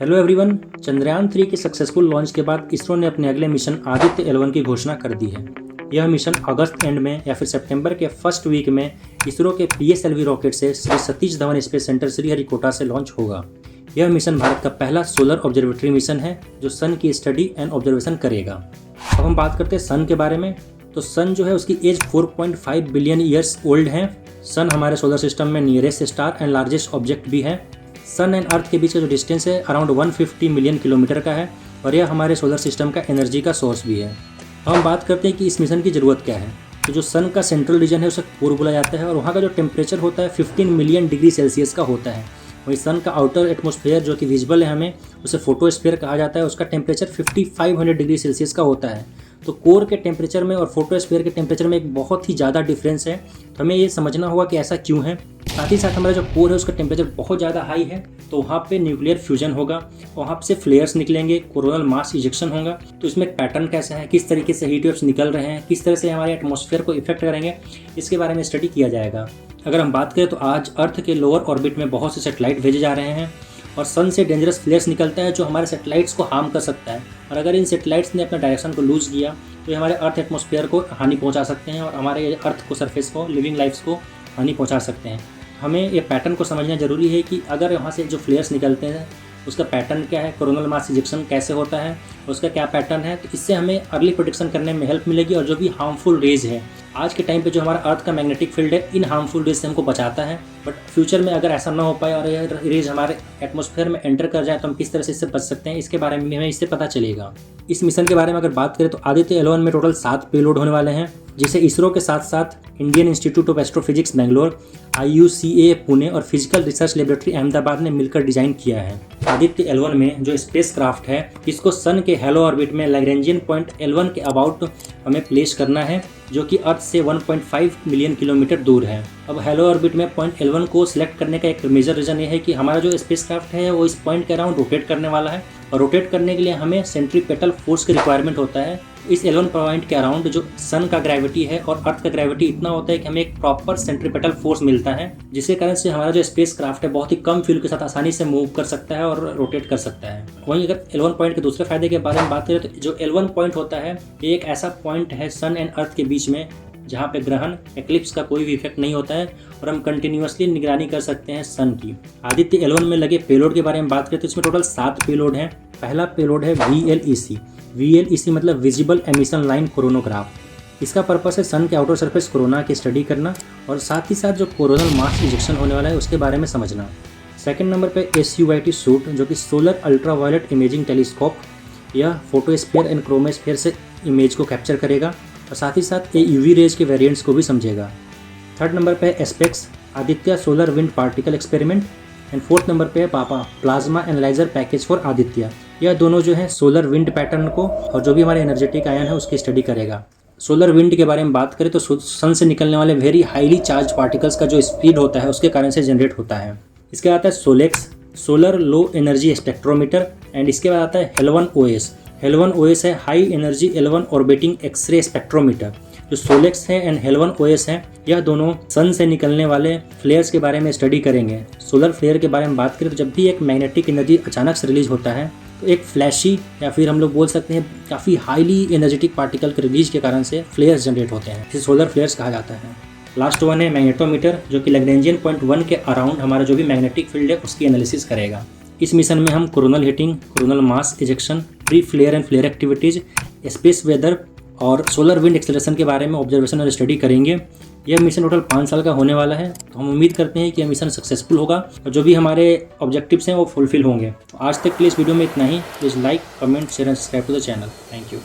Hello everyone, Chandrayaan 3 के successful launch के बाद इसरो ने अपने अगले मिशन आदित्य L1 की घोषणा कर दी है। यह मिशन अगस्त एंड में या फिर सितंबर के फर्स्ट वीक में इसरो के PSLV रॉकेट से श्री सतीश धवन स्पेस सेंटर श्रीहरिकोटा से लॉन्च होगा। यह मिशन भारत का पहला सोलर ऑब्जर्वेटरी मिशन है जो सन की स्टडी एंड ऑब्जर्वेशन करेगा। अब हम बात करते हैं सन के बारे में। तो सन जो है उसकी एज 4.5 बिलियन ईयर्स ओल्ड है। सन हमारे सोलर सिस्टम में nearest star and largest object भी है। सन एंड अर्थ के बीच का जो डिस्टेंस है अराउंड 150 मिलियन किलोमीटर का है और यह हमारे सोलर सिस्टम का एनर्जी का सोर्स भी है। हम बात करते हैं कि इस मिशन की ज़रूरत क्या है। तो जो सन का सेंट्रल रीजन है उसे कोर बोला जाता है और वहाँ का जो टेम्परेचर होता है 15 मिलियन डिग्री सेल्सियस का होता है। वही सन का आउटर एटमॉस्फेयर जो कि विजिबल है हमें, उसे फोटोस्फीयर कहा जाता है। उसका टेम्परेचर 5500 डिग्री सेल्सियस का होता है। तो कोर के टेम्परेचर में और फोटोस्फीयर के टेम्परेचर में एक बहुत ही ज़्यादा डिफरेंस है। तो हमें ये समझना होगा कि ऐसा क्यों है। साथ ही साथ हमारा जो कोर है उसका टेम्परेचर बहुत ज़्यादा हाई है, तो वहाँ पे न्यूक्लियर फ्यूजन होगा, वहाँ से फ्लेयर्स निकलेंगे, कोरोनल मास इजेक्शन होगा। तो इसमें पैटर्न कैसा है, किस तरीके से हीट वेव्स निकल रहे हैं, किस तरह से हमारे एटमॉस्फेयर को इफेक्ट करेंगे, इसके बारे में स्टडी किया जाएगा। अगर हम बात करें तो आज अर्थ के लोअर ऑर्बिट में बहुत से सैटेलाइट भेजे जा रहे हैं और सन से डेंजरस फ्लेयर्स निकलता है जो हमारे सैटेलाइट्स को हार्म कर सकता है। और अगर इन सैटेलाइट्स ने अपना डायरेक्शन को लूज किया तो ये हमारे अर्थ एटमॉस्फेयर को हानि पहुंचा सकते हैं और हमारे अर्थ को सरफेस को, लिविंग लाइफ्स को हानि पहुंचा सकते हैं। हमें ये पैटर्न को समझना ज़रूरी है कि अगर वहाँ से जो फ्लेयर्स निकलते हैं उसका पैटर्न क्या है, कोरोनल मास इजेक्शन कैसे होता है, उसका क्या पैटर्न है। तो इससे हमें अर्ली प्रोटेक्शन करने में हेल्प मिलेगी। और जो भी हार्मफुल रेज है, आज के टाइम पे जो हमारा अर्थ का मैग्नेटिक फील्ड है इन हार्मफुल रेज से हमको बचाता है। बट फ्यूचर में अगर ऐसा ना हो पाए और ये रेज हमारे एटमॉस्फेयर में एंटर कर जाए तो हम किस तरह से इससे बच सकते हैं, इसके बारे में हमें इससे पता चलेगा। इस मिशन के बारे में अगर बात करें तो आदित्य L1 में टोटल 7 पेलोड होने वाले हैं, जिसे इसरो के साथ साथ Indian institute of astrophysics Bangalore, IUCAA Pune और फिजिकल रिसर्च लेबोरेटरी अहमदाबाद ने मिलकर डिजाइन किया है। आदित्य L1 में जो स्पेस क्राफ्ट है इसको सन के हेलो ऑर्बिट में लैग्रेंजियन पॉइंट L1 के अबाउट हमें प्लेस करना है, जो कि अर्थ से 1.5 मिलियन किलोमीटर दूर है। अब हेलो ऑर्बिट में पॉइंट L1 को सिलेक्ट करने का एक मेजर रीजन ये है कि हमारा जो स्पेस क्राफ्ट है वो इस पॉइंट के अराउंड रोटेट करने वाला है और रोटेट करने के लिए हमें सेंट्रीपेटल फोर्स की रिक्वायरमेंट होता है। इस L1 पॉइंट के अराउंड जो सन का ग्रेविटी है और अर्थ का ग्रेविटी इतना होता है कि हमें एक प्रॉपर सेंट्रीपेटल फोर्स मिलता है, जिसके कारण से हमारा जो स्पेस क्राफ्ट है बहुत ही कम फ्यूल के साथ आसानी से मूव कर सकता है और रोटेट कर सकता है। वहीं अगर L1 पॉइंट के दूसरे फायदे के बारे में बात करें तो जो L1 पॉइंट होता है ये एक ऐसा पॉइंट है सन एंड अर्थ के बीच में जहाँ पे ग्रहण एक्लिप्स का कोई भी इफेक्ट नहीं होता है और हम कंटिन्यूअसली निगरानी कर सकते हैं सन की। आदित्य L1 में लगे पेलोड के बारे में बात करें तो इसमें टोटल 7 पेलोड हैं। पहला पेलोड है VLEC मतलब विजिबल एमिशन लाइन कोरोनोग्राफ। इसका पर्पस है सन के आउटर सरफेस कोरोना की स्टडी करना और साथ ही साथ जो कोरोनल मास इजेक्शन होने वाला है उसके बारे में समझना। सेकंड नंबर पे SUIT सूट जो कि सोलर अल्ट्रावायलेट इमेजिंग टेलीस्कोप, यह फोटोस्फीयर एंड क्रोमोस्फीयर से इमेज को कैप्चर करेगा और साथ ही साथ ये UV रेज के वेरिएंट्स को भी समझेगा। थर्ड नंबर पे ASPEX Aditya solar wind particle experiment and fourth number पे है पापा plasma analyser package for Aditya. यह दोनों जो है सोलर विंड पैटर्न को और जो भी हमारे एनर्जेटिक आयन है उसकी स्टडी करेगा। सोलर विंड के बारे में बात करें तो सन से निकलने वाले वेरी हाईली चार्ज पार्टिकल्स का जो स्पीड होता है उसके कारण से जनरेट होता है। इसके बाद आता है SoLEXS solar low energy spectrometer and इसके बाद आता है हेल1 OS है high energy L1 orbiting X ray spectrometer. जो सोलेक्स है एंड हेल1 OS है यह दोनों सन से निकलने वाले फ्लेयर्स के बारे में स्टडी करेंगे। सोलर फ्लेयर के बारे में बात करें तो जब भी एक मैग्नेटिक एनर्जी अचानक से रिलीज होता है तो एक फ्लैशी या फिर हम लोग बोल सकते हैं काफ़ी हाईली एनर्जेटिक पार्टिकल के रिलीज के कारण से फ्लेयर्स जनरेट होते हैं, इसे सोलर फ्लेयर्स कहा जाता है। लास्ट वन है मैग्नेटोमीटर जो कि लैग्रेंजियन पॉइंट 1 के अराउंड हमारा जो भी मैग्नेटिक फील्ड है उसकी एनालिसिस करेगा। इस मिशन में हम coronal heating, coronal mass ejection, pre flare and flare activities, space weather और सोलर विंड एक्सेलरेशन के बारे में ऑब्जर्वेशन और स्टडी करेंगे। यह मिशन टोटल 5 साल का होने वाला है, तो हम उम्मीद करते हैं कि यह मिशन सक्सेसफुल होगा और जो भी हमारे ऑब्जेक्टिव्स हैं वो फुलफिल होंगे। तो आज तक के लिए इस वीडियो में इतना ही। Please like, comment, share and subscribe to the channel. Thank you.